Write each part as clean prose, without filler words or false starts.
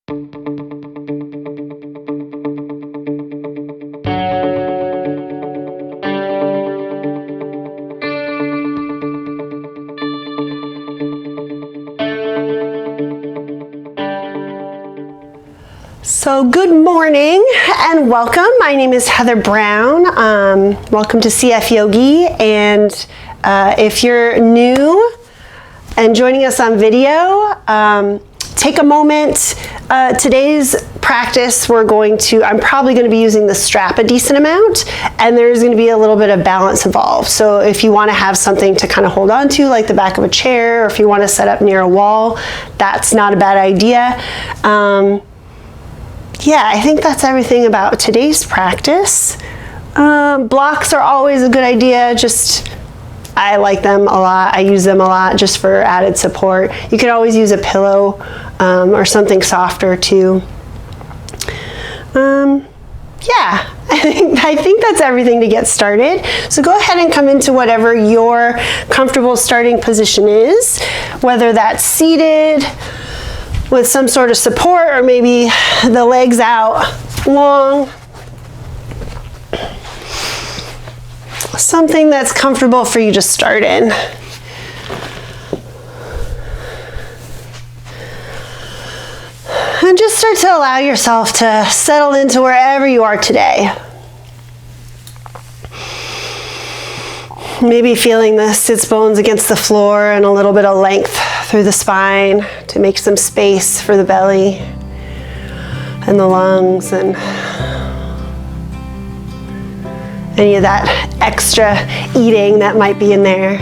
So good morning and welcome. My name is Heather Brown. Welcome to CF Yogi, and if you're new and joining us on video, take a moment. Today's practice, I'm probably going to be using the strap a decent amount, and there's going to be a little bit of balance involved. So if you want to have something to kind of hold on to, like the back of a chair, or if you want to set up near a wall, that's not a bad idea. Yeah, I think that's everything about today's practice. Blocks are always a good idea. I like them a lot. I use them a lot just for added support. You could always use a pillow or something softer too. Yeah, I think that's everything to get started. So go ahead and come into whatever your comfortable starting position is, whether that's seated with some sort of support, or maybe the legs out long. Something that's comfortable for you to start in. And just start to allow yourself to settle into wherever you are today. Maybe feeling the sits bones against the floor and a little bit of length through the spine to make some space for the belly and the lungs and any of that extra eating that might be in there.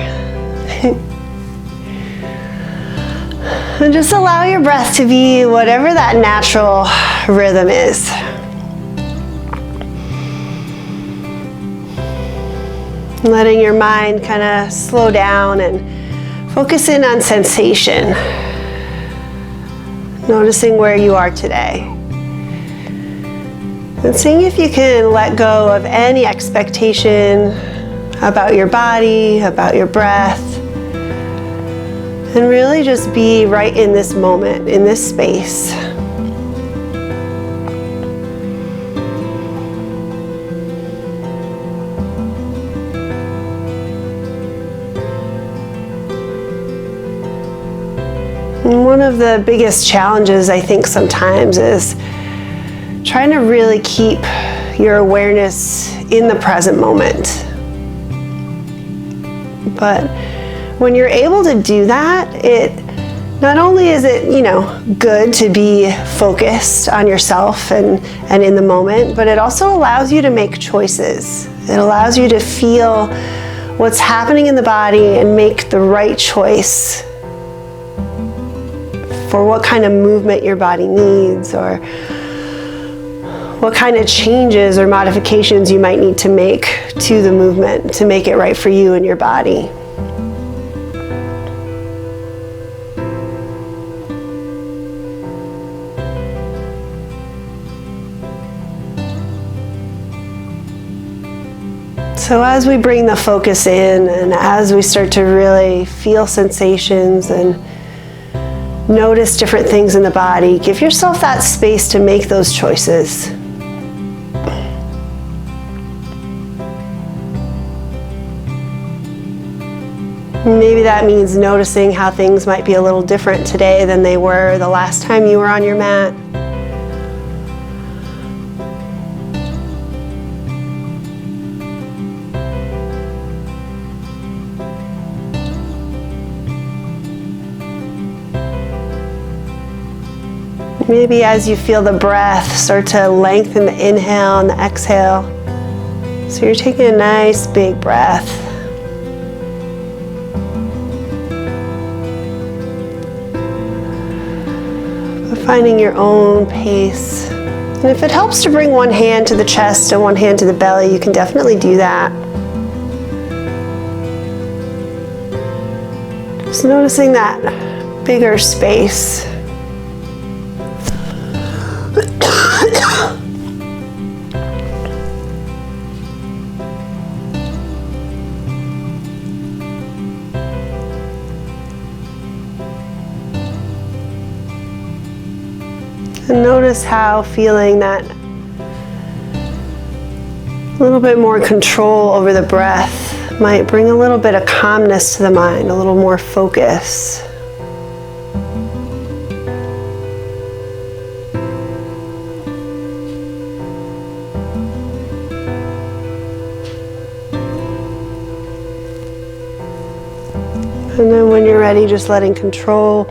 And just allow your breath to be whatever that natural rhythm is. Letting your mind kind of slow down and focus in on sensation. Noticing where you are today. And seeing if you can let go of any expectation about your body, about your breath. And really just be right in this moment, in this space. And one of the biggest challenges, I think, sometimes is trying to really keep your awareness in the present moment. But when you're able to do that, not only is it, good to be focused on yourself and in the moment, but it also allows you to make choices. It allows you to feel what's happening in the body and make the right choice for what kind of movement your body needs, or what kind of changes or modifications you might need to make to the movement to make it right for you and your body. So as we bring the focus in, and as we start to really feel sensations and notice different things in the body, give yourself that space to make those choices. Maybe that means noticing how things might be a little different today than they were the last time you were on your mat. Maybe as you feel the breath start to lengthen the inhale and the exhale. So you're taking a nice big breath. But finding your own pace. And if it helps to bring one hand to the chest and one hand to the belly, you can definitely do that. Just noticing that bigger space. And notice how feeling that little bit more control over the breath might bring a little bit of calmness to the mind, a little more focus. And then when you're ready, just letting control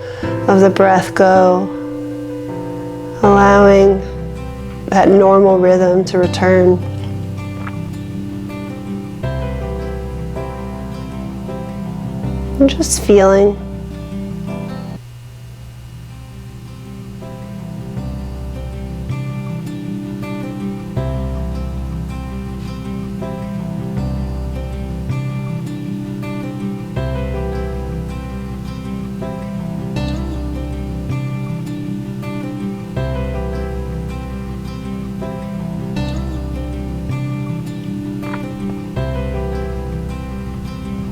of the breath go, allowing that normal rhythm to return. And just feeling.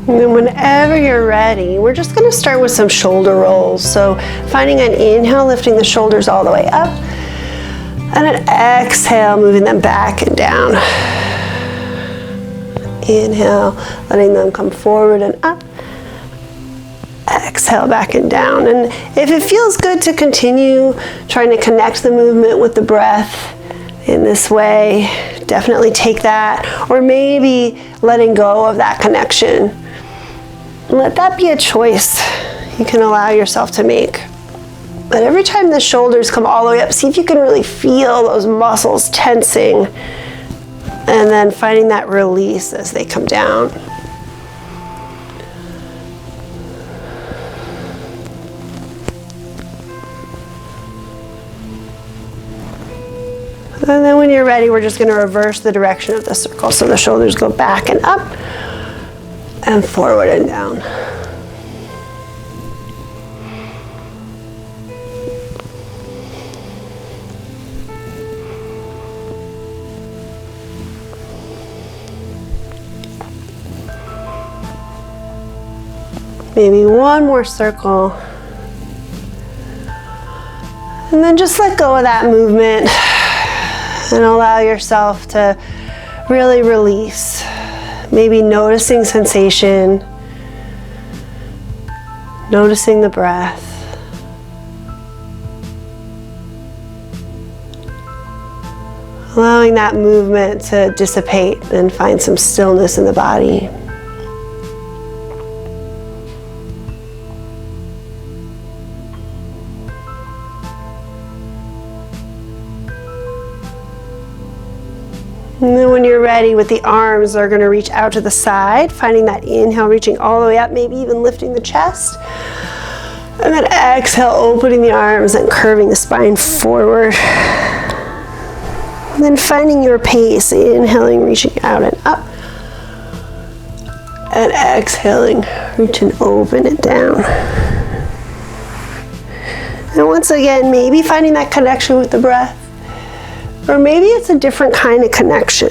And then whenever you're ready, we're just going to start with some shoulder rolls. So finding an inhale, lifting the shoulders all the way up, and an exhale, moving them back and down. Inhale, letting them come forward and up. Exhale, back and down. And if it feels good to continue trying to connect the movement with the breath in this way, definitely take that. Or maybe letting go of that connection. Let that be a choice you can allow yourself to make. But every time the shoulders come all the way up, see if you can really feel those muscles tensing, and then finding that release as they come down. And then when you're ready, we're just going to reverse the direction of the circle. So the shoulders go back and up, and forward and down. Maybe one more circle. And then just let go of that movement and allow yourself to really release. Maybe noticing sensation, noticing the breath. Allowing that movement to dissipate and find some stillness in the body. And then when you're ready with the arms, they're going to reach out to the side, finding that inhale, reaching all the way up, maybe even lifting the chest. And then exhale, opening the arms and curving the spine forward. And then finding your pace, inhaling, reaching out and up. And exhaling, reach and open it down. And once again, maybe finding that connection with the breath. Or maybe it's a different kind of connection.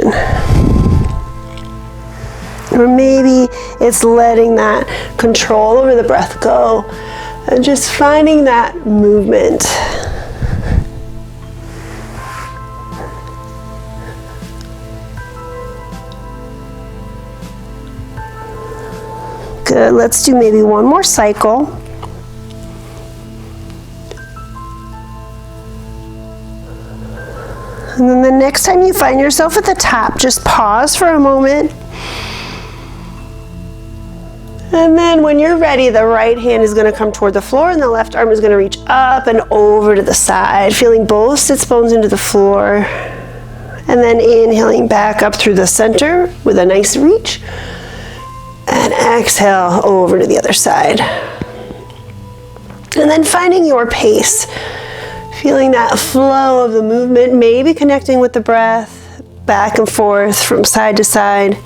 Or maybe it's letting that control over the breath go and just finding that movement. Good, let's do maybe one more cycle. And then the next time you find yourself at the top, just pause for a moment. And then when you're ready, the right hand is going to come toward the floor and the left arm is going to reach up and over to the side, feeling both sits bones into the floor. And then inhaling back up through the center with a nice reach. And exhale over to the other side. And then finding your pace. Feeling that flow of the movement, maybe connecting with the breath, back and forth from side to side.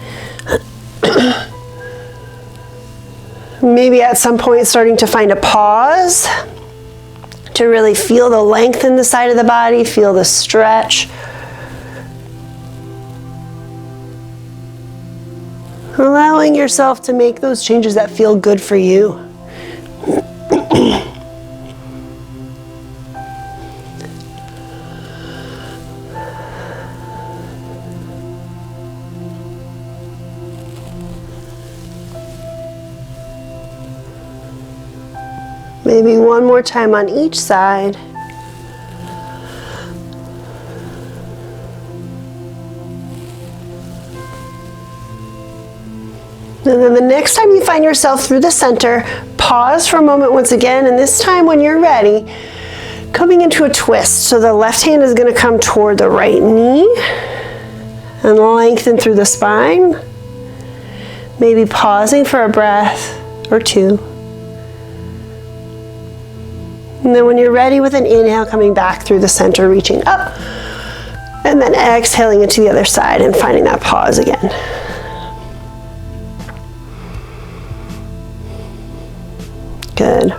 Maybe at some point starting to find a pause to really feel the length in the side of the body, feel the stretch. Allowing yourself to make those changes that feel good for you. Maybe one more time on each side. And then the next time you find yourself through the center, pause for a moment once again, and this time when you're ready, coming into a twist. So the left hand is going to come toward the right knee and lengthen through the spine. Maybe pausing for a breath or two. And then when you're ready with an inhale, coming back through the center, reaching up, and then exhaling into the other side and finding that pause again. Good.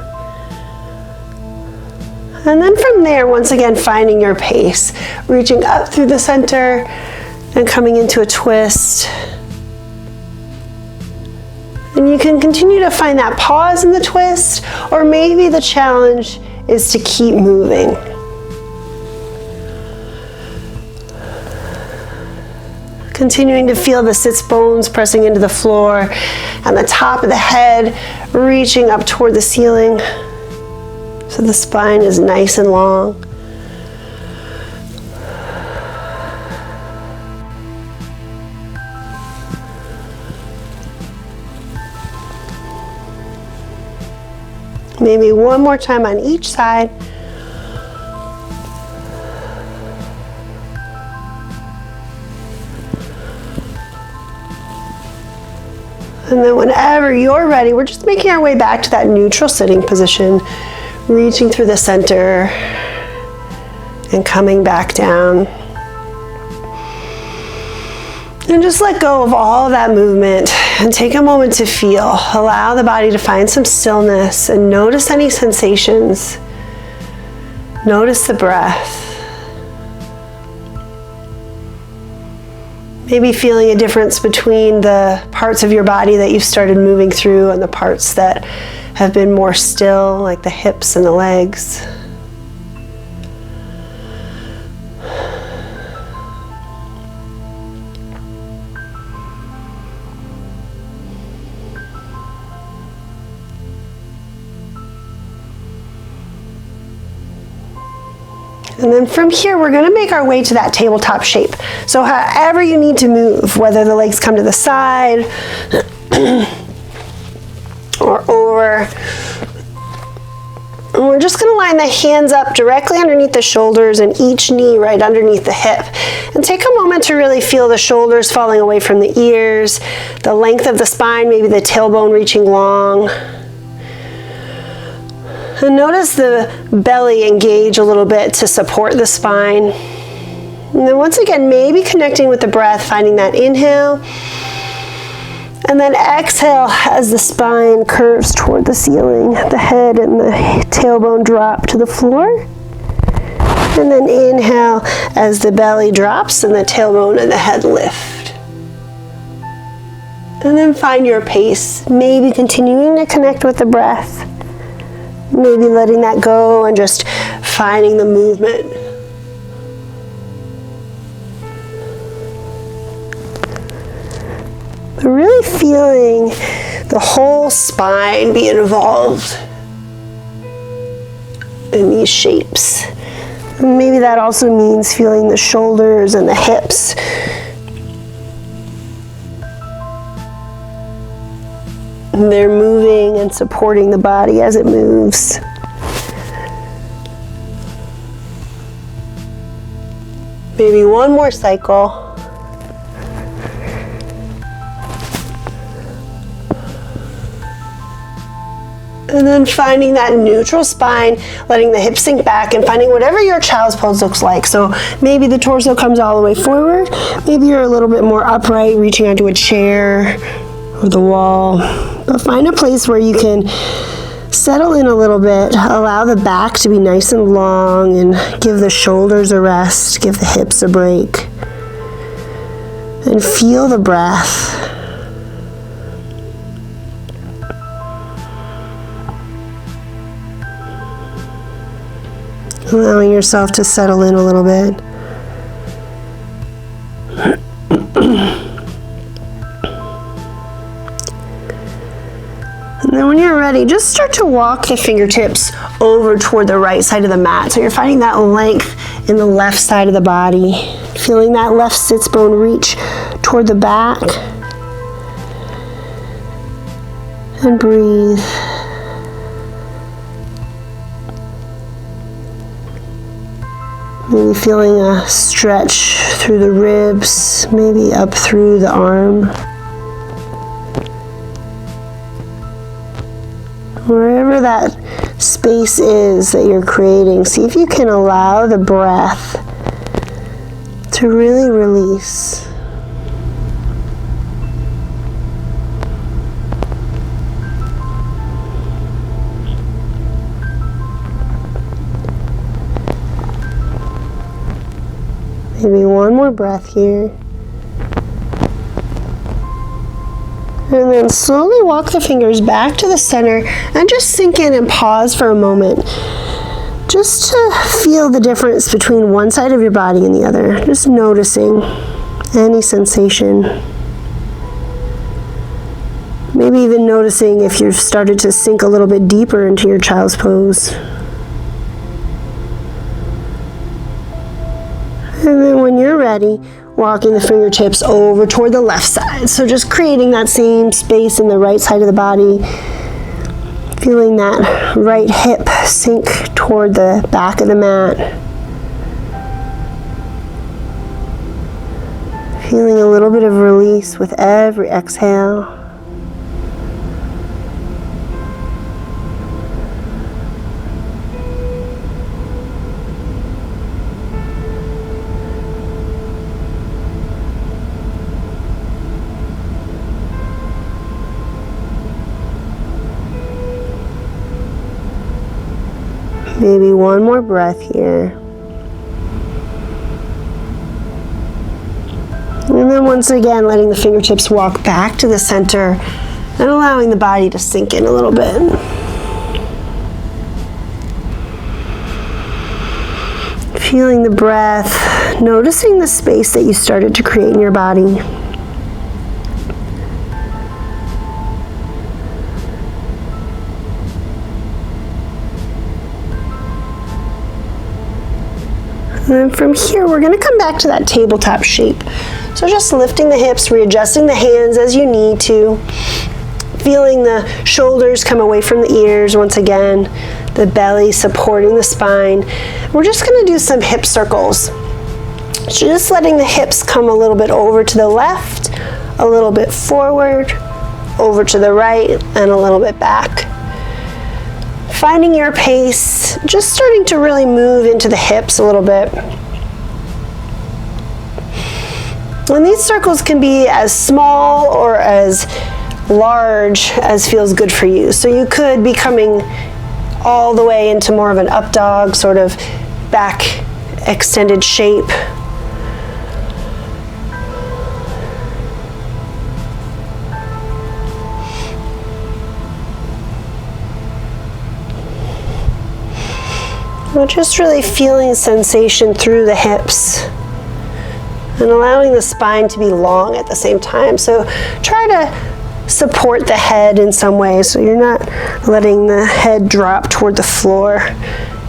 And then from there, once again, finding your pace, reaching up through the center and coming into a twist. And you can continue to find that pause in the twist, or maybe the challenge is to keep moving. Continuing to feel the sits bones pressing into the floor and the top of the head reaching up toward the ceiling so the spine is nice and long. Maybe one more time on each side. And then whenever you're ready, we're just making our way back to that neutral sitting position, reaching through the center and coming back down. And just let go of all of that movement and take a moment to feel. Allow the body to find some stillness and notice any sensations. Notice the breath. Maybe feeling a difference between the parts of your body that you've started moving through and the parts that have been more still, like the hips and the legs. And then from here, we're going to make our way to that tabletop shape. So however you need to move, whether the legs come to the side or over. And we're just going to line the hands up directly underneath the shoulders and each knee right underneath the hip. And take a moment to really feel the shoulders falling away from the ears, the length of the spine, maybe the tailbone reaching long. And notice the belly engage a little bit to support the spine. And then once again, maybe connecting with the breath, finding that inhale. And then exhale as the spine curves toward the ceiling. The head and the tailbone drop to the floor. And then inhale as the belly drops and the tailbone and the head lift. And then find your pace, maybe continuing to connect with the breath. Maybe letting that go and just finding the movement. But really feeling the whole spine be involved in these shapes. And maybe that also means feeling the shoulders and the hips. They're moving and supporting the body as it moves. Maybe one more cycle. And then finding that neutral spine, letting the hips sink back and finding whatever your child's pose looks like. So maybe the torso comes all the way forward. Maybe you're a little bit more upright, reaching onto a chair or the wall. But find a place where you can settle in a little bit, allow the back to be nice and long, and give the shoulders a rest, give the hips a break. And feel the breath. Allowing yourself to settle in a little bit. And then when you're ready, just start to walk the fingertips over toward the right side of the mat. So you're finding that length in the left side of the body. Feeling that left sits bone reach toward the back. And breathe. Maybe feeling a stretch through the ribs, maybe up through the arm. Wherever that space is that you're creating, see if you can allow the breath to really release. Maybe one more breath here. And then slowly walk the fingers back to the center and just sink in and pause for a moment. Just to feel the difference between one side of your body and the other. Just noticing any sensation. Maybe even noticing if you've started to sink a little bit deeper into your child's pose. And then when you're ready, walking the fingertips over toward the left side. So just creating that same space in the right side of the body. Feeling that right hip sink toward the back of the mat. Feeling a little bit of release with every exhale. Maybe one more breath here. And then once again, letting the fingertips walk back to the center and allowing the body to sink in a little bit. Feeling the breath, noticing the space that you started to create in your body. And then from here, we're going to come back to that tabletop shape. So just lifting the hips, readjusting the hands as you need to. Feeling the shoulders come away from the ears once again. The belly supporting the spine. We're just going to do some hip circles. So just letting the hips come a little bit over to the left, a little bit forward, over to the right, and a little bit back. Finding your pace, just starting to really move into the hips a little bit. And these circles can be as small or as large as feels good for you. So you could be coming all the way into more of an up dog, sort of back extended shape. We're just really feeling sensation through the hips and allowing the spine to be long at the same time. So try to support the head in some way so you're not letting the head drop toward the floor.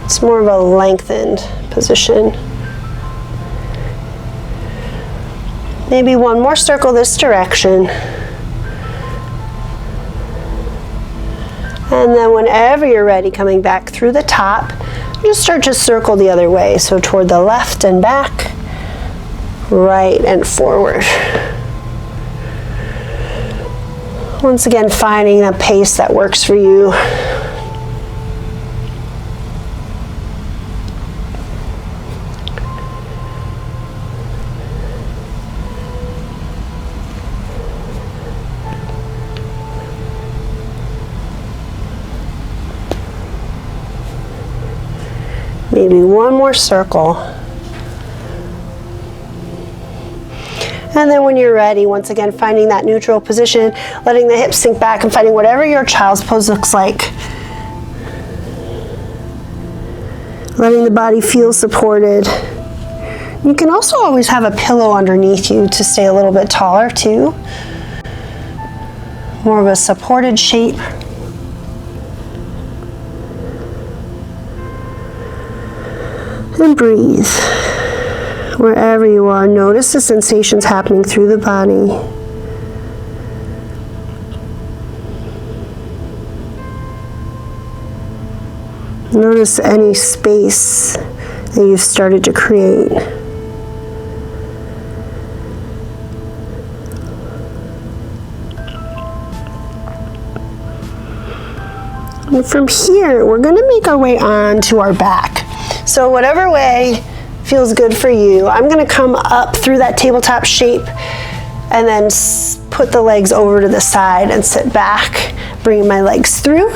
It's more of a lengthened position. Maybe one more circle this direction. And then whenever you're ready, coming back through the top, just start to circle the other way. So toward the left and back, right and forward. Once again, finding a pace that works for you. Maybe one more circle. And then when you're ready, once again, finding that neutral position, letting the hips sink back and finding whatever your child's pose looks like. Letting the body feel supported. You can also always have a pillow underneath you to stay a little bit taller too. More of a supported shape. And breathe. Wherever you are, notice the sensations happening through the body. Notice any space that you've started to create. And from here, we're going to make our way on to our back. So whatever way feels good for you, I'm going to come up through that tabletop shape and then put the legs over to the side and sit back, bringing my legs through.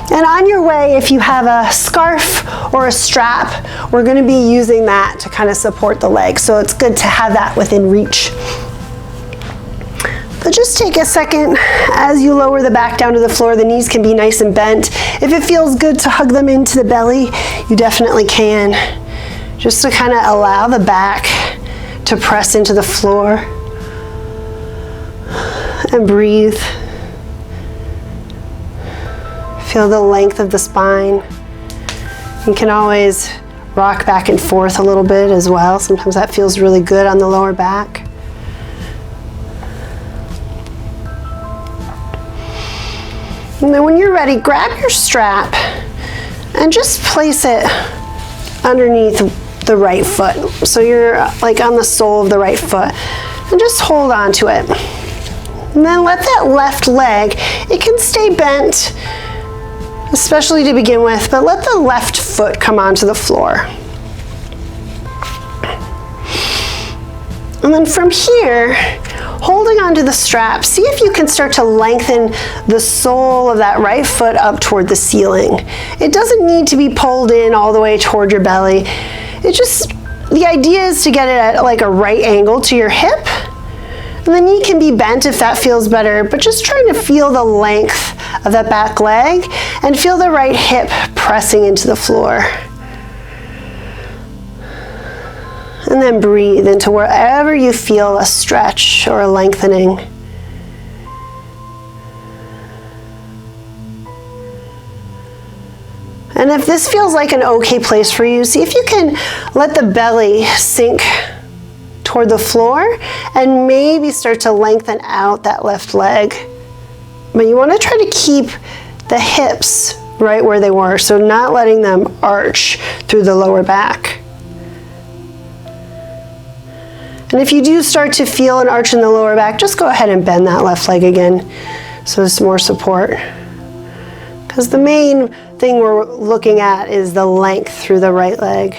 And on your way, if you have a scarf or a strap, we're going to be using that to kind of support the legs. So it's good to have that within reach. But just take a second as you lower the back down to the floor. The knees can be nice and bent. If it feels good to hug them into the belly, you definitely can. Just to kind of allow the back to press into the floor. And breathe. Feel the length of the spine. You can always rock back and forth a little bit as well. Sometimes that feels really good on the lower back. And then when you're ready, grab your strap and just place it underneath the right foot. So you're like on the sole of the right foot. And just hold on to it. And then let that left leg, it can stay bent, especially to begin with, but let the left foot come onto the floor. And then from here, holding onto the strap, see if you can start to lengthen the sole of that right foot up toward the ceiling. It doesn't need to be pulled in all the way toward your belly. The idea is to get it at like a right angle to your hip. And the knee can be bent if that feels better, but just trying to feel the length of that back leg and feel the right hip pressing into the floor. And then breathe into wherever you feel a stretch or a lengthening. And if this feels like an okay place for you, see if you can let the belly sink toward the floor and maybe start to lengthen out that left leg. But you want to try to keep the hips right where they were, so not letting them arch through the lower back. And if you do start to feel an arch in the lower back, just go ahead and bend that left leg again so there's more support. Because the main thing we're looking at is the length through the right leg.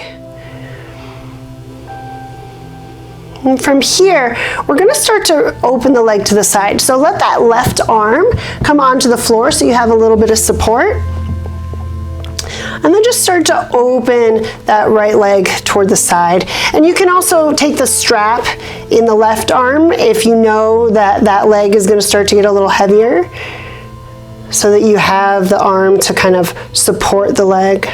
And from here, we're going to start to open the leg to the side. So let that left arm come onto the floor so you have a little bit of support. And then just start to open that right leg toward the side. And you can also take the strap in the left arm if you know that that leg is going to start to get a little heavier, so that you have the arm to kind of support the leg.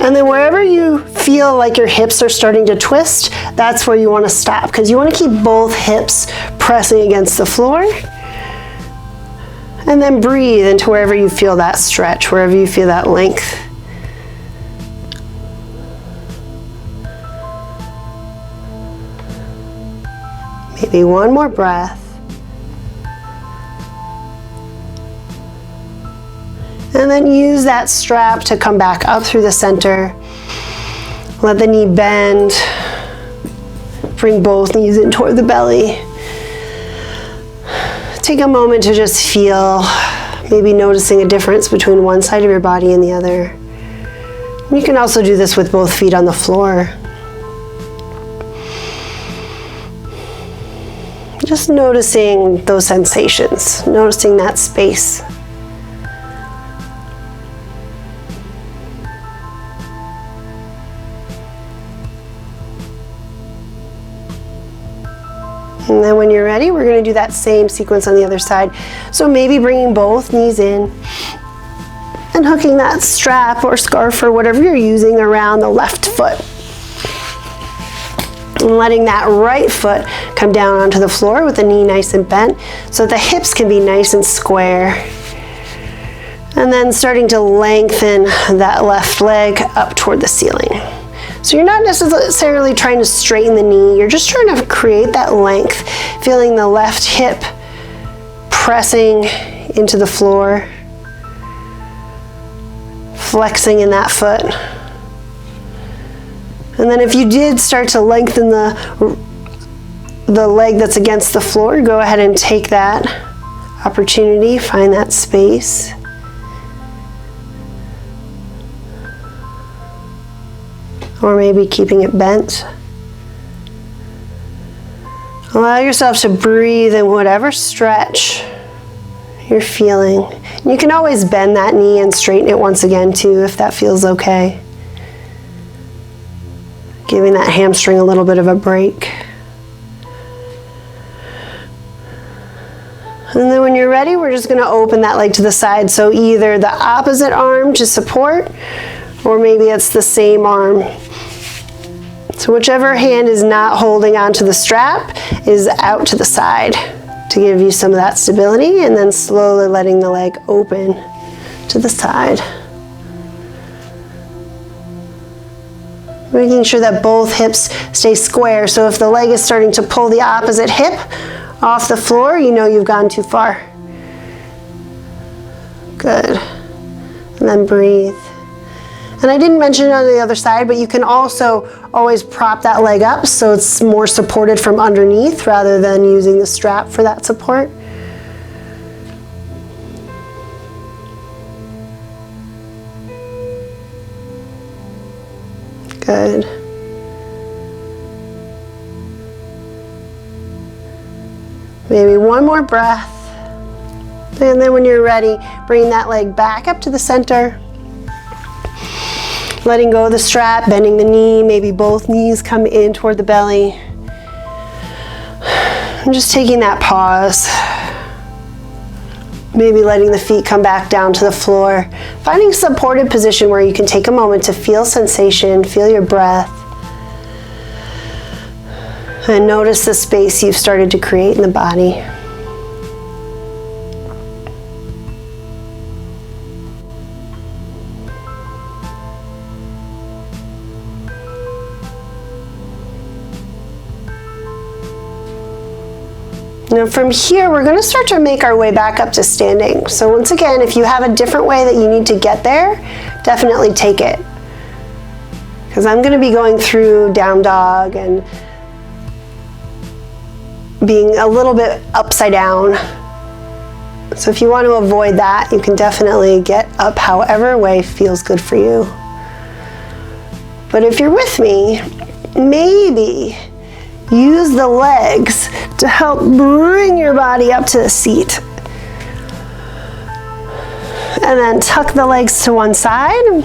And then wherever you feel like your hips are starting to twist, that's where you want to stop, because you want to keep both hips pressing against the floor. And then breathe into wherever you feel that stretch, wherever you feel that length. Maybe one more breath. And then use that strap to come back up through the center. Let the knee bend. Bring both knees in toward the belly. Take a moment to just feel, maybe noticing a difference between one side of your body and the other. You can also do this with both feet on the floor. Just noticing those sensations, noticing that space. And then when you're ready, we're going to do that same sequence on the other side. So maybe bringing both knees in and hooking that strap or scarf or whatever you're using around the left foot. And letting that right foot come down onto the floor with the knee nice and bent so the hips can be nice and square. And then starting to lengthen that left leg up toward the ceiling. So you're not necessarily trying to straighten the knee, you're just trying to create that length, feeling the left hip pressing into the floor, flexing in that foot. And then if you did start to lengthen the leg that's against the floor, go ahead and take that opportunity, find that space. Or maybe keeping it bent. Allow yourself to breathe in whatever stretch you're feeling. You can always bend that knee and straighten it once again too if that feels okay. Giving that hamstring a little bit of a break. And then when you're ready, we're just going to open that leg to the side. So either the opposite arm to support, or maybe it's the same arm. So whichever hand is not holding onto the strap is out to the side to give you some of that stability, and then slowly letting the leg open to the side. Making sure that both hips stay square. So if the leg is starting to pull the opposite hip off the floor, you know you've gone too far. Good. And then breathe. And I didn't mention it on the other side, but you can also always prop that leg up so it's more supported from underneath rather than using the strap for that support. Good. Maybe one more breath. And then when you're ready, bring that leg back up to the center. Letting go of the strap, bending the knee, maybe both knees come in toward the belly. I'm just taking that pause. Maybe letting the feet come back down to the floor. Finding a supported position where you can take a moment to feel sensation, feel your breath. And notice the space you've started to create in the body. Now from here, we're going to start to make our way back up to standing. So once again, if you have a different way that you need to get there, definitely take it. Because I'm going to be going through down dog and being a little bit upside down. So if you want to avoid that, you can definitely get up however way feels good for you. But if you're with me, maybe use the legs to help bring your body up to the seat. And then tuck the legs to one side.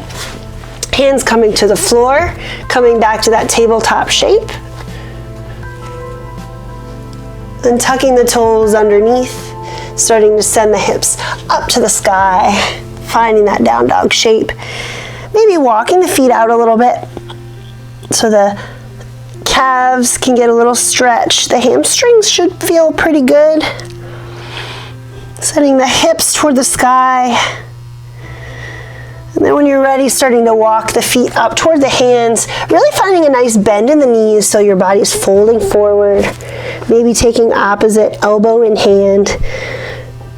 Hands coming to the floor, coming back to that tabletop shape. And tucking the toes underneath, starting to send the hips up to the sky, finding that down dog shape. Maybe walking the feet out a little bit so the calves can get a little stretch. The hamstrings should feel pretty good. Setting the hips toward the sky. And then when you're ready, starting to walk the feet up toward the hands, really finding a nice bend in the knees so your body's folding forward. Maybe taking opposite elbow in hand,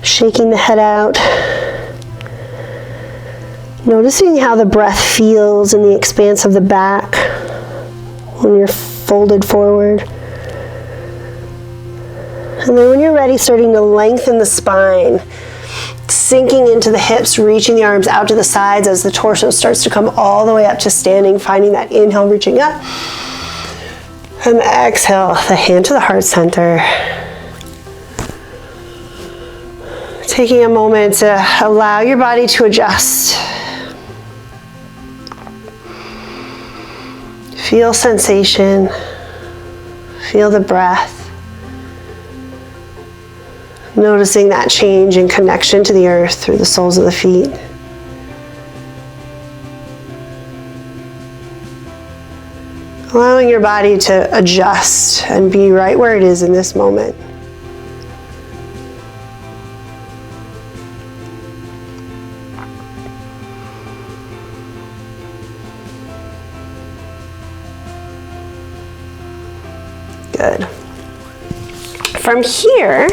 shaking the head out. Noticing how the breath feels in the expanse of the back when you're folded forward. And then when you're ready, starting to lengthen the spine, sinking into the hips, reaching the arms out to the sides as the torso starts to come all the way up to standing, finding that inhale, reaching up. And exhale, the hand to the heart center. Taking a moment to allow your body to adjust. Feel sensation, feel the breath. Noticing that change in connection to the earth through the soles of the feet. Allowing your body to adjust and be right where it is in this moment. Good. From here,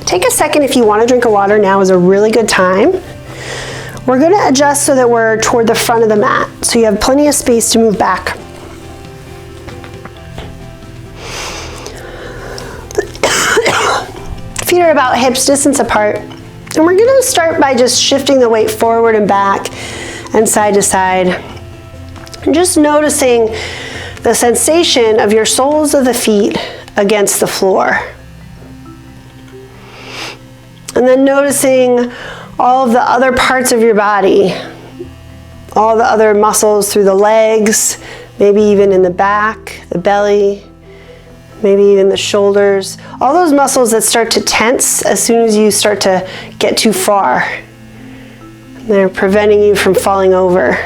take a second if you want to drink a water. Now is a really good time. We're going to adjust so that we're toward the front of the mat, so you have plenty of space to move back. Feet are about hips distance apart. And we're going to start by just shifting the weight forward and back and side to side. And just noticing the sensation of your soles of the feet against the floor. And then noticing all of the other parts of your body, all the other muscles through the legs, maybe even in the back, the belly, maybe even the shoulders, all those muscles that start to tense as soon as you start to get too far. They're preventing you from falling over.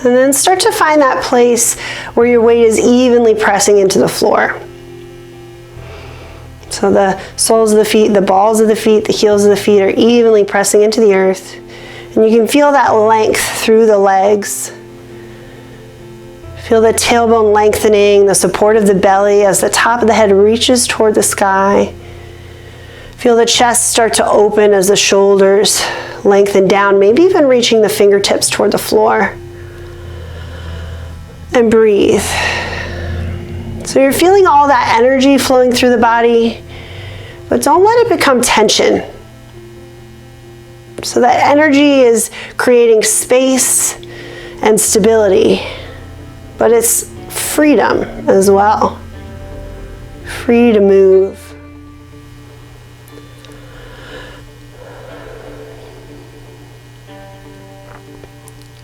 And then start to find that place where your weight is evenly pressing into the floor. So the soles of the feet, the balls of the feet, the heels of the feet are evenly pressing into the earth. And you can feel that length through the legs. Feel the tailbone lengthening, the support of the belly as the top of the head reaches toward the sky. Feel the chest start to open as the shoulders lengthen down, maybe even reaching the fingertips toward the floor. And breathe. So you're feeling all that energy flowing through the body, but don't let it become tension. So that energy is creating space and stability, but it's freedom as well. Free to move.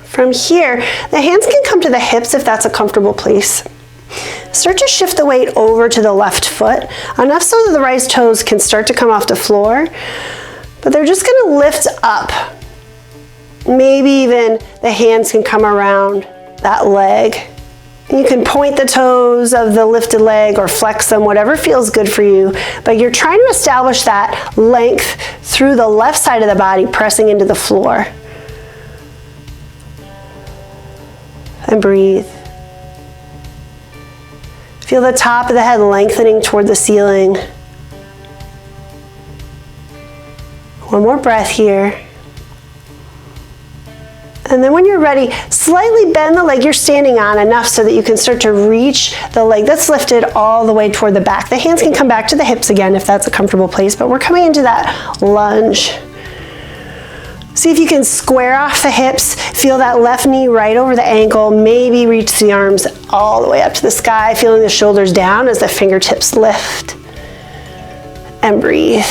From here, the hands can come to the hips if that's a comfortable place. Start to shift the weight over to the left foot, enough so that the right toes can start to come off the floor, but they're just going to lift up. Maybe even the hands can come around that leg. And you can point the toes of the lifted leg or flex them, whatever feels good for you, but you're trying to establish that length through the left side of the body, pressing into the floor. And breathe. Feel the top of the head lengthening toward the ceiling. One more breath here. And then when you're ready, slightly bend the leg you're standing on enough so that you can start to reach the leg that's lifted all the way toward the back. The hands can come back to the hips again if that's a comfortable place, but we're coming into that lunge. See if you can square off the hips, feel that left knee right over the ankle, maybe reach the arms all the way up to the sky, feeling the shoulders down as the fingertips lift. And breathe.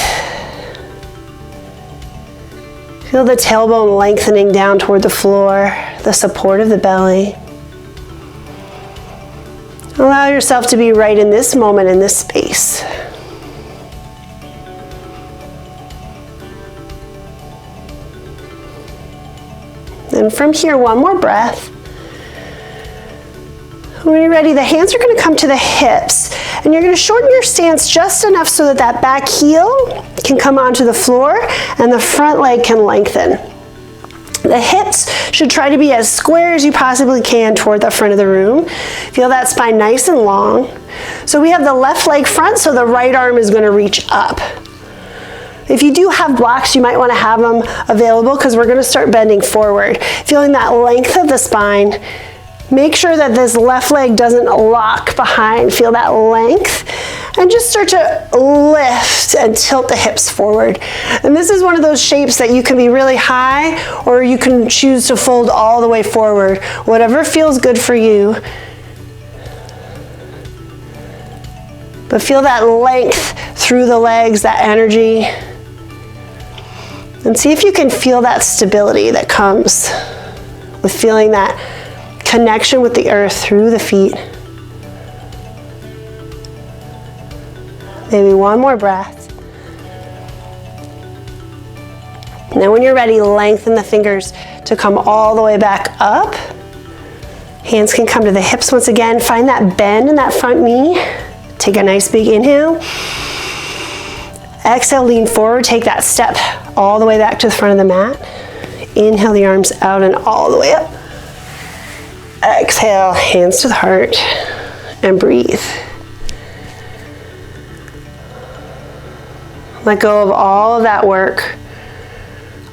Feel the tailbone lengthening down toward the floor, the support of the belly. Allow yourself to be right in this moment, in this space. And from here, one more breath. When you're ready, the hands are going to come to the hips, and you're going to shorten your stance just enough so that that back heel can come onto the floor and the front leg can lengthen. The hips should try to be as square as you possibly can toward the front of the room. Feel that spine nice and long. So we have the left leg front, so the right arm is going to reach up. If you do have blocks, you might want to have them available because we're going to start bending forward. Feeling that length of the spine. Make sure that this left leg doesn't lock behind. Feel that length. And just start to lift and tilt the hips forward. And this is one of those shapes that you can be really high or you can choose to fold all the way forward. Whatever feels good for you. But feel that length through the legs, that energy. And see if you can feel that stability that comes with feeling that connection with the earth through the feet. Maybe one more breath. And then when you're ready, lengthen the fingers to come all the way back up. Hands can come to the hips once again. Find that bend in that front knee. Take a nice big inhale. Exhale, lean forward, take that step all the way back to the front of the mat. Inhale the arms out and all the way up. Exhale, hands to the heart, and breathe. Let go of all of that work,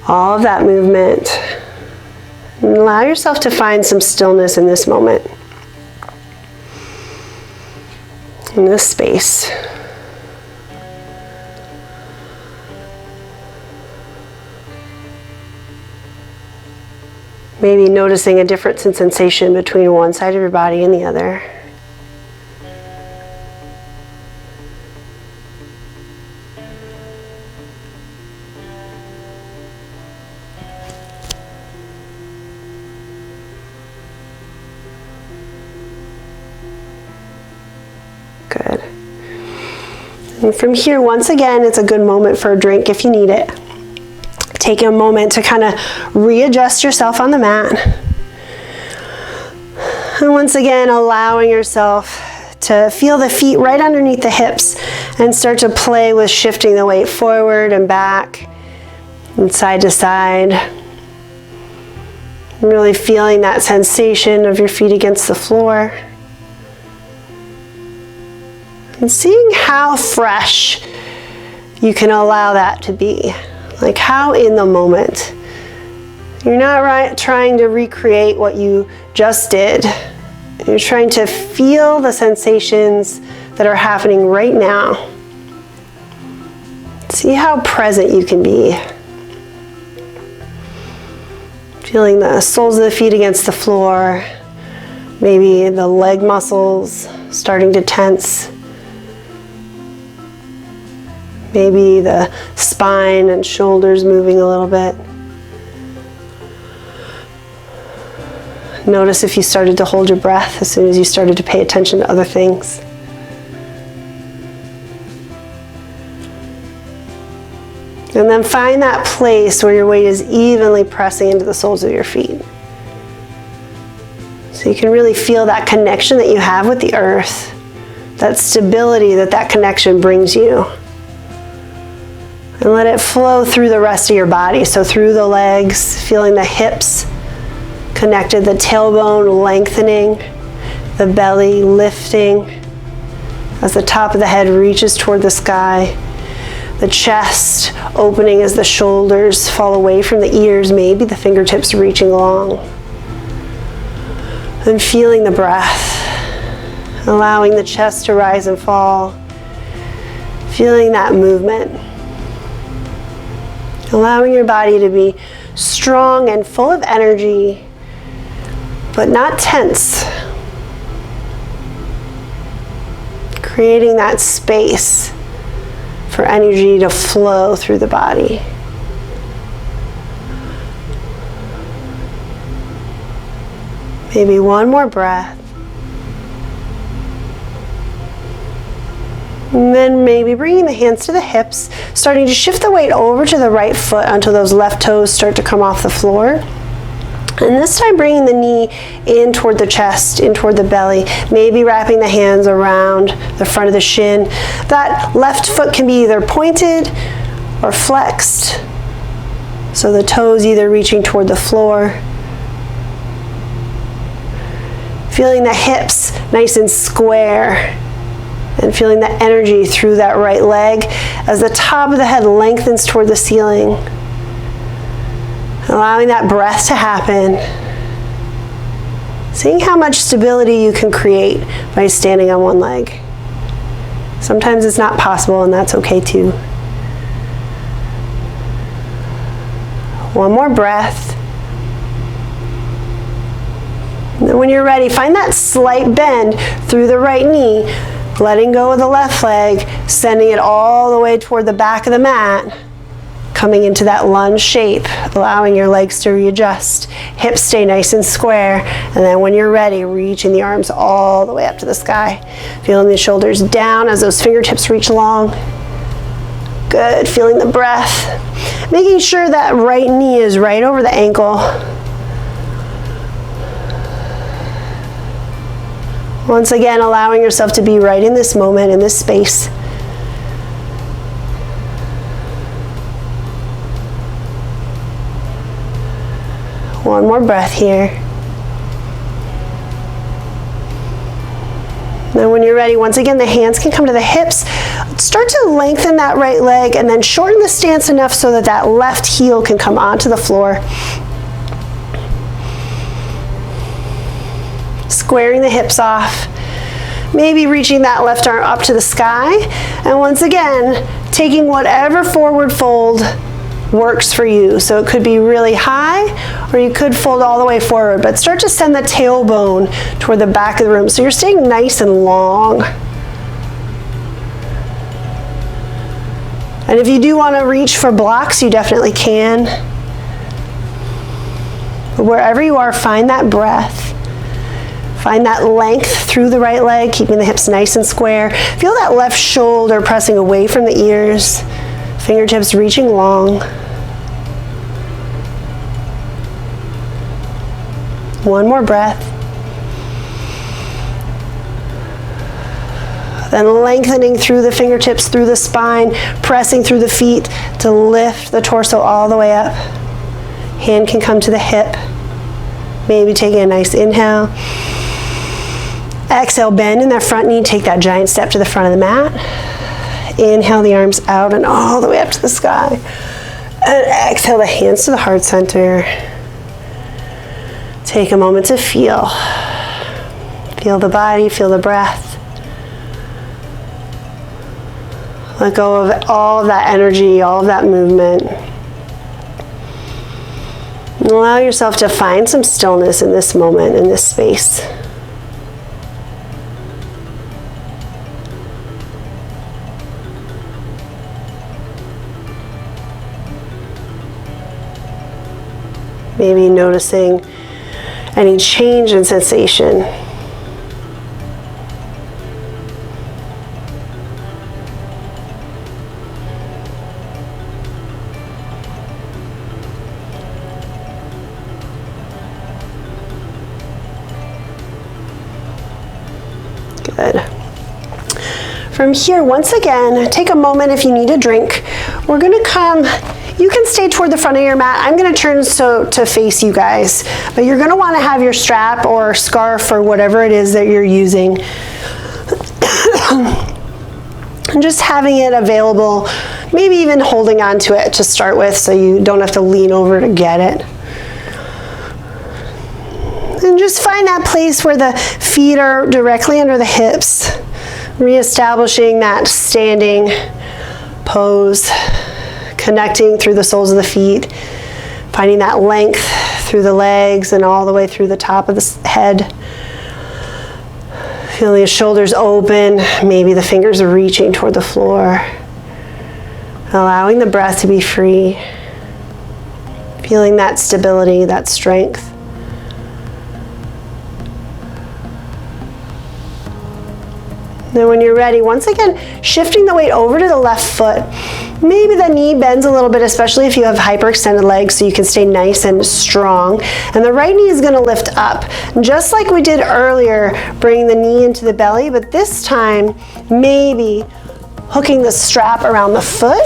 all of that movement. And allow yourself to find some stillness in this moment, in this space. Maybe noticing a difference in sensation between one side of your body and the other. Good. And from here, once again, it's a good moment for a drink if you need it. Take a moment to kind of readjust yourself on the mat. And once again, allowing yourself to feel the feet right underneath the hips and start to play with shifting the weight forward and back and side to side. And really feeling that sensation of your feet against the floor. And seeing how fresh you can allow that to be. Like how in the moment. You're not trying to recreate what you just did. You're trying to feel the sensations that are happening right now. See how present you can be. Feeling the soles of the feet against the floor. Maybe the leg muscles starting to tense. Maybe the spine and shoulders moving a little bit. Notice if you started to hold your breath as soon as you started to pay attention to other things. And then find that place where your weight is evenly pressing into the soles of your feet. So you can really feel that connection that you have with the earth, that stability that connection brings you. And let it flow through the rest of your body. So through the legs, feeling the hips connected, the tailbone lengthening, the belly lifting as the top of the head reaches toward the sky. The chest opening as the shoulders fall away from the ears, maybe the fingertips reaching along. And feeling the breath, allowing the chest to rise and fall. Feeling that movement. Allowing your body to be strong and full of energy, but not tense. Creating that space for energy to flow through the body. Maybe one more breath. And then maybe bringing the hands to the hips, starting to shift the weight over to the right foot until those left toes start to come off the floor. And this time bringing the knee in toward the chest, in toward the belly, maybe wrapping the hands around the front of the shin. That left foot can be either pointed or flexed. So the toes either reaching toward the floor. Feeling the hips nice and square. And feeling the energy through that right leg as the top of the head lengthens toward the ceiling. Allowing that breath to happen. Seeing how much stability you can create by standing on one leg. Sometimes it's not possible, and that's okay too. One more breath. And then when you're ready, find that slight bend through the right knee. Letting go of the left leg, sending it all the way toward the back of the mat, coming into that lunge shape, allowing your legs to readjust. Hips stay nice and square, and then when you're ready, reaching the arms all the way up to the sky. Feeling the shoulders down as those fingertips reach long. Good, feeling the breath. Making sure that right knee is right over the ankle. Once again, allowing yourself to be right in this moment, in this space. One more breath here. Then when you're ready, once again, the hands can come to the hips. Start to lengthen that right leg and then shorten the stance enough so that that left heel can come onto the floor. Squaring the hips off. Maybe reaching that left arm up to the sky. And once again, taking whatever forward fold works for you. So it could be really high, or you could fold all the way forward, but start to send the tailbone toward the back of the room so you're staying nice and long. And if you do want to reach for blocks, you definitely can. But wherever you are, find that breath. Find that length through the right leg, keeping the hips nice and square. Feel that left shoulder pressing away from the ears. Fingertips reaching long. One more breath. Then lengthening through the fingertips, through the spine, pressing through the feet to lift the torso all the way up. Hand can come to the hip. Maybe taking a nice inhale. Exhale, bend in that front knee, take that giant step to the front of the mat. Inhale the arms out and all the way up to the sky. And exhale the hands to the heart center. Take a moment to feel. Feel the body, feel the breath. Let go of all of that energy, all of that movement. And allow yourself to find some stillness in this moment, in this space. Maybe noticing any change in sensation. Good. From here, once again, take a moment if you need a drink. We're gonna come. You can stay toward the front of your mat. I'm gonna turn to face you guys, but you're gonna wanna have your strap or scarf or whatever it is that you're using. And just having it available, maybe even holding on to it to start with so you don't have to lean over to get it. And just find that place where the feet are directly under the hips, reestablishing that standing pose. Connecting through the soles of the feet, finding that length through the legs and all the way through the top of the head. Feeling the shoulders open, maybe the fingers are reaching toward the floor. Allowing the breath to be free. Feeling that stability, that strength. Then when you're ready, once again, shifting the weight over to the left foot. Maybe the knee bends a little bit, especially if you have hyperextended legs, so you can stay nice and strong. And the right knee is gonna lift up. Just like we did earlier, bring the knee into the belly, but this time, maybe hooking the strap around the foot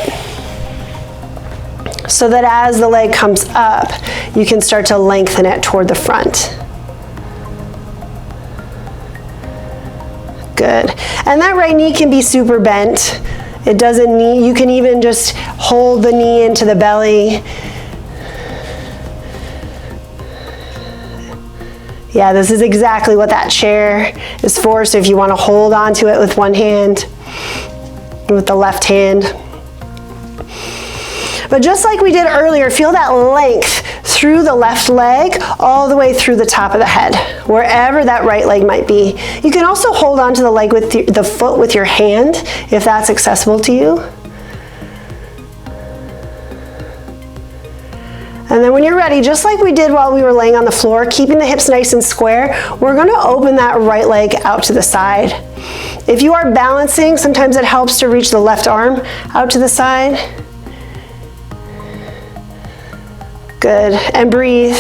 so that as the leg comes up, you can start to lengthen it toward the front. Good. And that right knee can be super bent. It doesn't need, you can even just hold the knee into the belly. Yeah, this is exactly what that chair is for. So if you want to hold on to it with one hand, with the left hand. But just like we did earlier, feel that length through the left leg all the way through the top of the head, wherever that right leg might be. You can also hold on to the leg with the foot with your hand if that's accessible to you. And then when you're ready, just like we did while we were laying on the floor, keeping the hips nice and square, we're gonna open that right leg out to the side. If you are balancing, sometimes it helps to reach the left arm out to the side. Good, and breathe.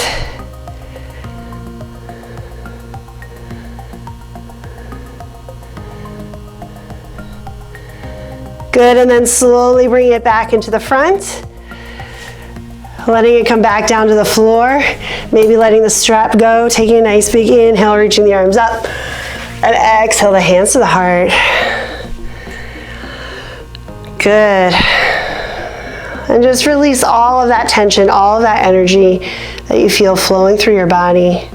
Good, and then slowly bring it back into the front. Letting it come back down to the floor. Maybe letting the strap go. Taking a nice big inhale, reaching the arms up. And exhale the hands to the heart. Good. And just release all of that tension, all of that energy that you feel flowing through your body.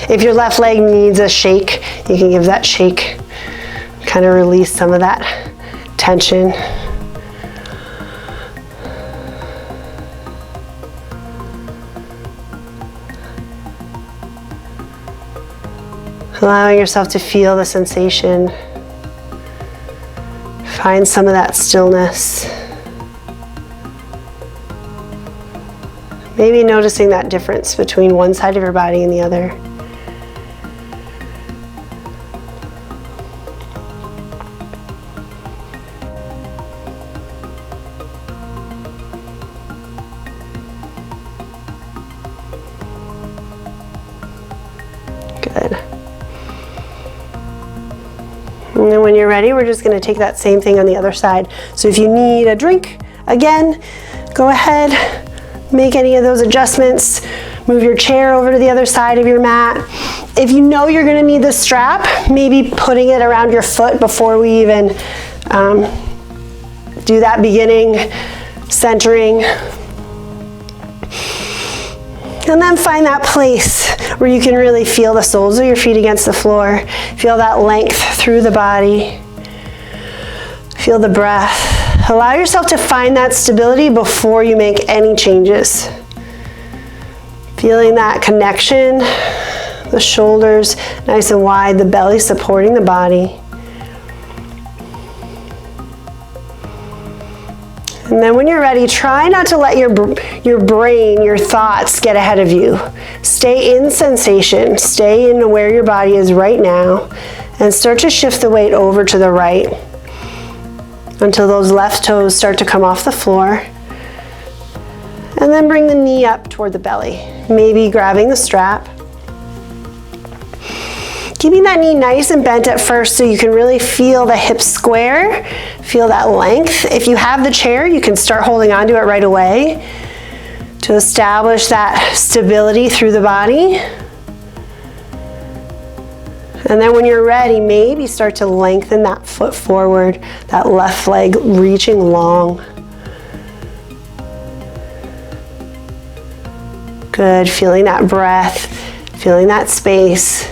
If your left leg needs a shake, you can give that shake. Kind of release some of that tension. Allowing yourself to feel the sensation. Find some of that stillness. Maybe noticing that difference between one side of your body and the other. Good. And then when you're ready, we're just going to take that same thing on the other side. So if you need a drink, again, go ahead, make any of those adjustments. Move your chair over to the other side of your mat. If you know you're going to need the strap, maybe putting it around your foot before we even do that beginning centering. And then find that place where you can really feel the soles of your feet against the floor. Feel that length through the body. Feel the breath. Allow yourself to find that stability before you make any changes. Feeling that connection, the shoulders nice and wide, the belly supporting the body. And then when you're ready, try not to let your brain, your thoughts get ahead of you. Stay in sensation, stay in where your body is right now, and start to shift the weight over to the right until those left toes start to come off the floor. And then bring the knee up toward the belly, maybe grabbing the strap. Keeping that knee nice and bent at first so you can really feel the hips square, feel that length. If you have the chair, you can start holding onto it right away to establish that stability through the body. And then when you're ready, maybe start to lengthen that foot forward, that left leg reaching long. Good, feeling that breath, feeling that space.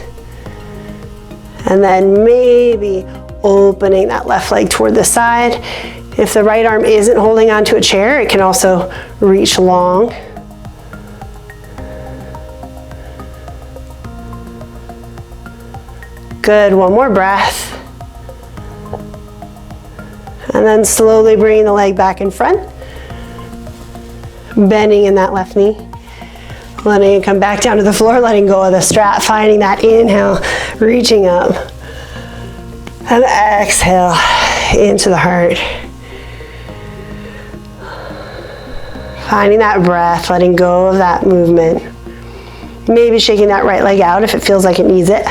And then maybe opening that left leg toward the side. If the right arm isn't holding onto a chair, it can also reach long. Good, one more breath. And then slowly bringing the leg back in front. Bending in that left knee. Letting it come back down to the floor, letting go of the strap, finding that inhale, reaching up. And exhale into the heart. Finding that breath, letting go of that movement. Maybe shaking that right leg out if it feels like it needs it.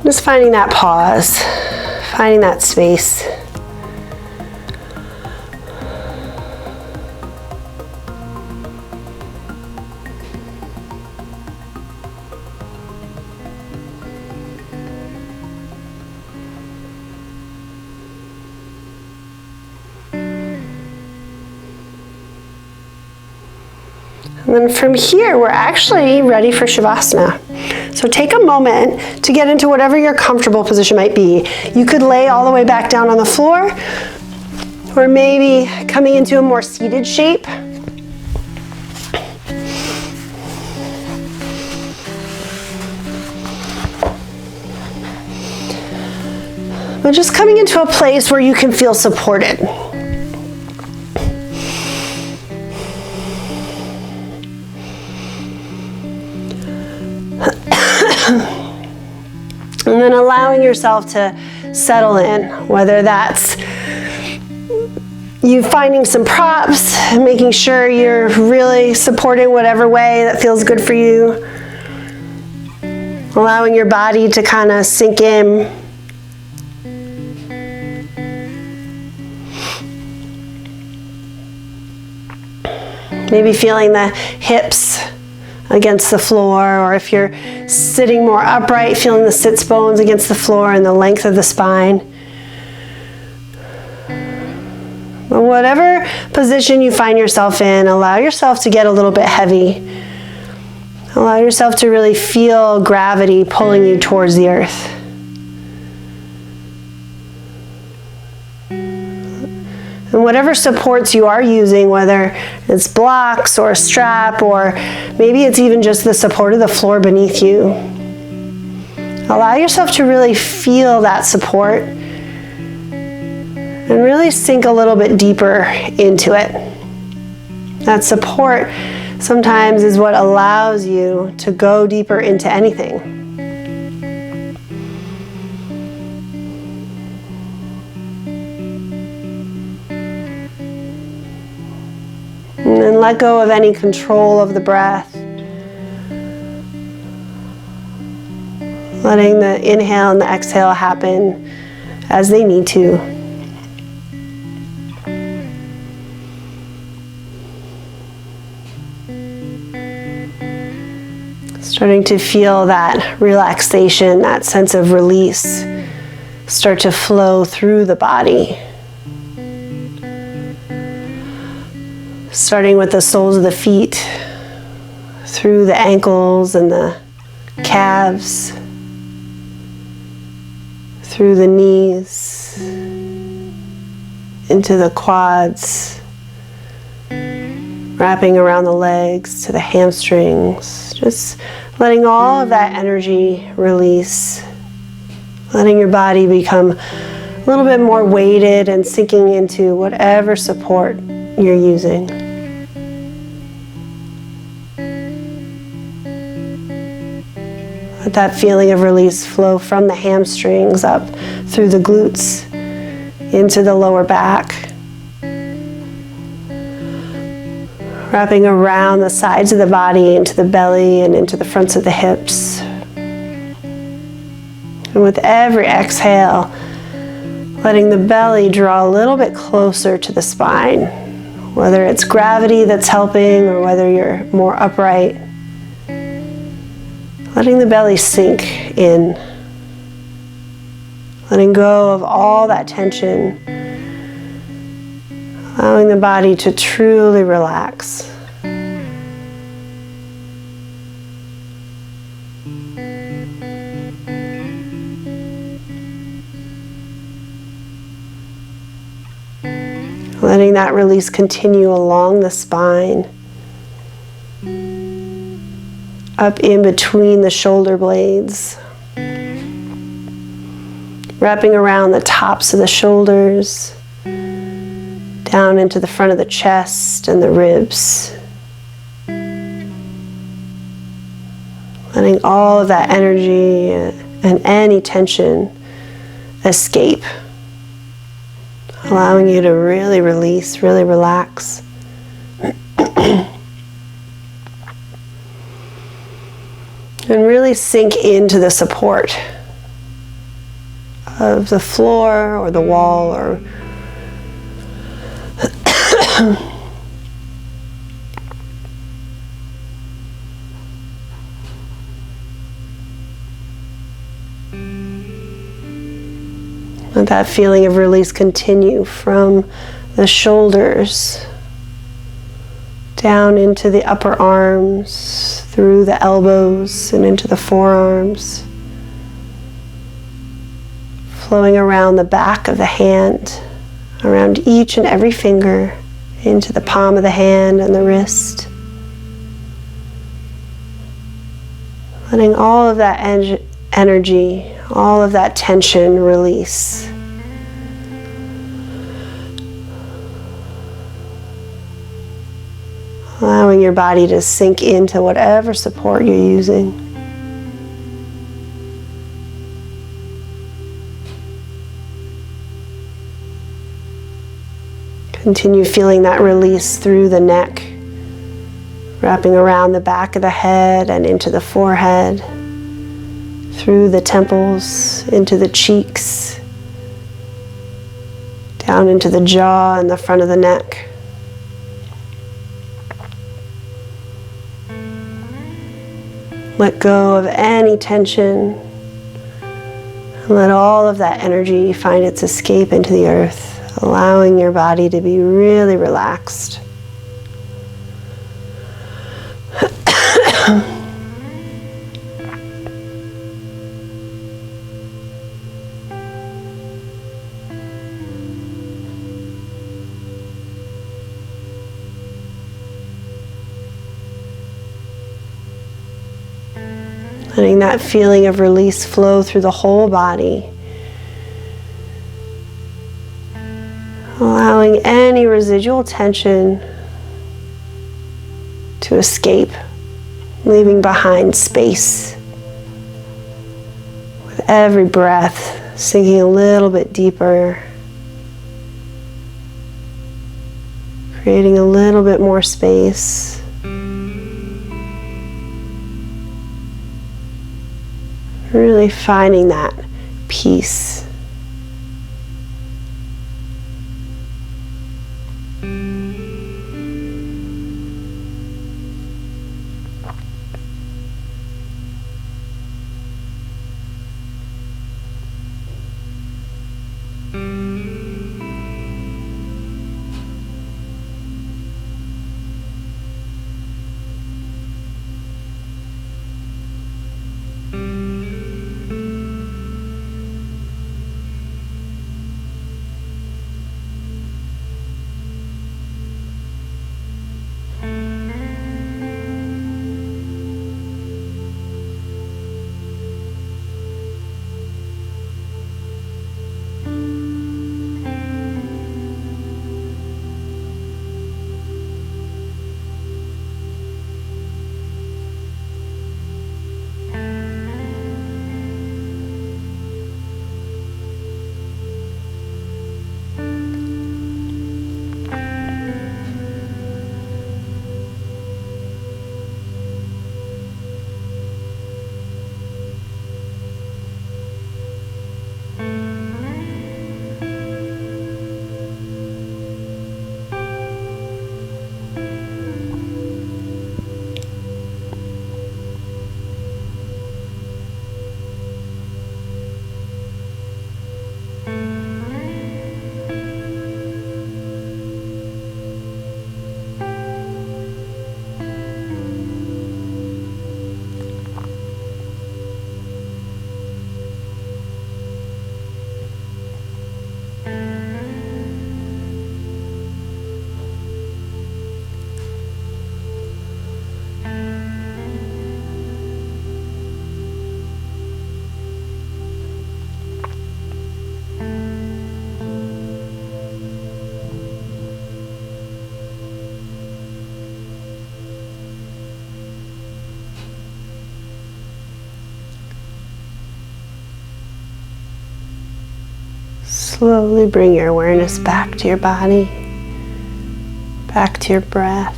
Just finding that pause, finding that space. And then from here, we're actually ready for Shavasana. So take a moment to get into whatever your comfortable position might be. You could lay all the way back down on the floor, or maybe coming into a more seated shape. But just coming into a place where you can feel supported. And then allowing yourself to settle in, whether that's you finding some props, making sure you're really supporting whatever way that feels good for you. Allowing your body to kind of sink in. Maybe feeling the hips against the floor, or if you're sitting more upright, feeling the sits bones against the floor and the length of the spine. Whatever position you find yourself in, allow yourself to get a little bit heavy. Allow yourself to really feel gravity pulling you towards the earth. And whatever supports you are using, whether it's blocks or a strap, or maybe it's even just the support of the floor beneath you, allow yourself to really feel that support and really sink a little bit deeper into it. That support sometimes is what allows you to go deeper into anything. And then let go of any control of the breath. Letting the inhale and the exhale happen as they need to. Starting to feel that relaxation, that sense of release start to flow through the body. Starting with the soles of the feet, through the ankles and the calves, through the knees, into the quads, wrapping around the legs to the hamstrings, just letting all of that energy release, letting your body become a little bit more weighted and sinking into whatever support you're using. Let that feeling of release flow from the hamstrings up through the glutes into the lower back, wrapping around the sides of the body into the belly and into the fronts of the hips. And with every exhale, letting the belly draw a little bit closer to the spine, whether it's gravity that's helping or whether you're more upright. Letting the belly sink in, letting go of all that tension, allowing the body to truly relax. Letting that release continue along the spine, up in between the shoulder blades, wrapping around the tops of the shoulders, down into the front of the chest and the ribs. Letting all of that energy and any tension escape. Allowing you to really release, really relax. And really sink into the support of the floor or the wall or let that feeling of release continue from the shoulders down into the upper arms, through the elbows and into the forearms, flowing around the back of the hand, around each and every finger, into the palm of the hand and the wrist. Letting all of that energy, all of that tension release. Allowing your body to sink into whatever support you're using. Continue feeling that release through the neck, wrapping around the back of the head and into the forehead. through the temples, into the cheeks, down into the jaw and the front of the neck. Let go of any tension and let all of that energy find its escape into the earth, allowing your body to be really relaxed. Letting that feeling of release flow through the whole body. Allowing any residual tension to escape, leaving behind space. With every breath, sinking a little bit deeper, creating a little bit more space. Really finding that peace. Slowly bring your awareness back to your body, back to your breath.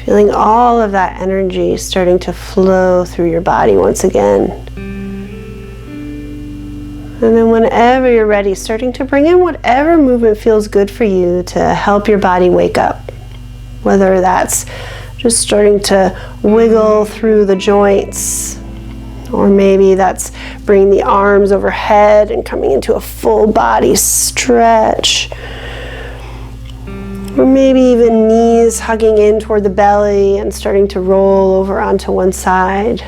Feeling all of that energy starting to flow through your body once again. And then whenever you're ready, starting to bring in whatever movement feels good for you to help your body wake up. Whether that's just starting to wiggle through the joints, or maybe that's bringing the arms overhead and coming into a full body stretch. Or maybe even knees hugging in toward the belly and starting to roll over onto one side.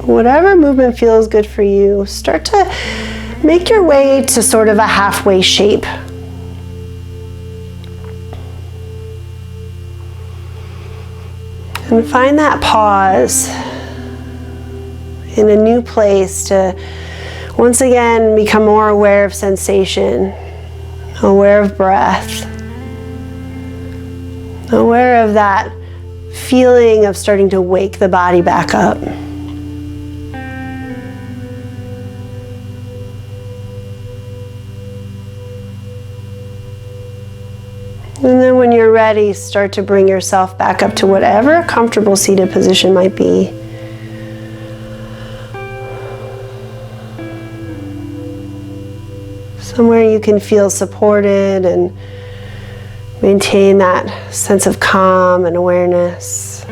Whatever movement feels good for you, start to make your way to sort of a halfway shape. And find that pause in a new place to once again become more aware of sensation, aware of breath, aware of that feeling of starting to wake the body back up. And then when you're ready, start to bring yourself back up to whatever a comfortable seated position might be. Somewhere you can feel supported and maintain that sense of calm and awareness.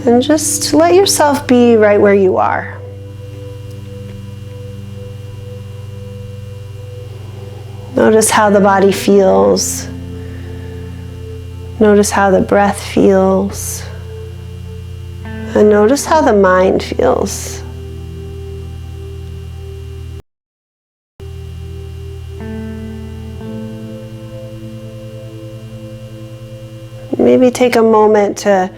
And just let yourself be right where you are. Notice how the body feels. Notice how the breath feels. And notice how the mind feels. Maybe take a moment to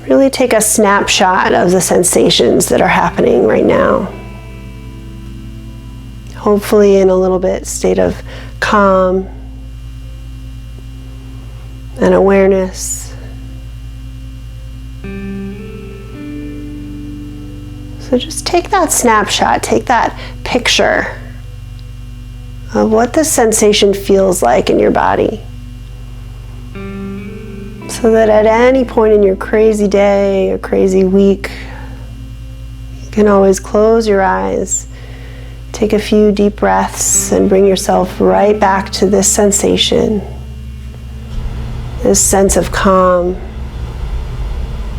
really take a snapshot of the sensations that are happening right now. Hopefully in a little bit state of calm and awareness. So just take that snapshot, take that picture of what the sensation feels like in your body. So that at any point in your crazy day or crazy week, you can always close your eyes, take a few deep breaths, and bring yourself right back to this sensation, this sense of calm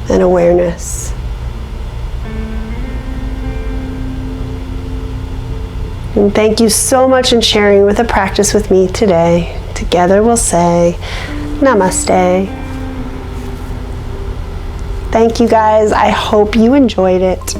and awareness. And thank you so much in sharing with a practice with me today. Together we'll say, Namaste. Thank you guys. I hope you enjoyed it.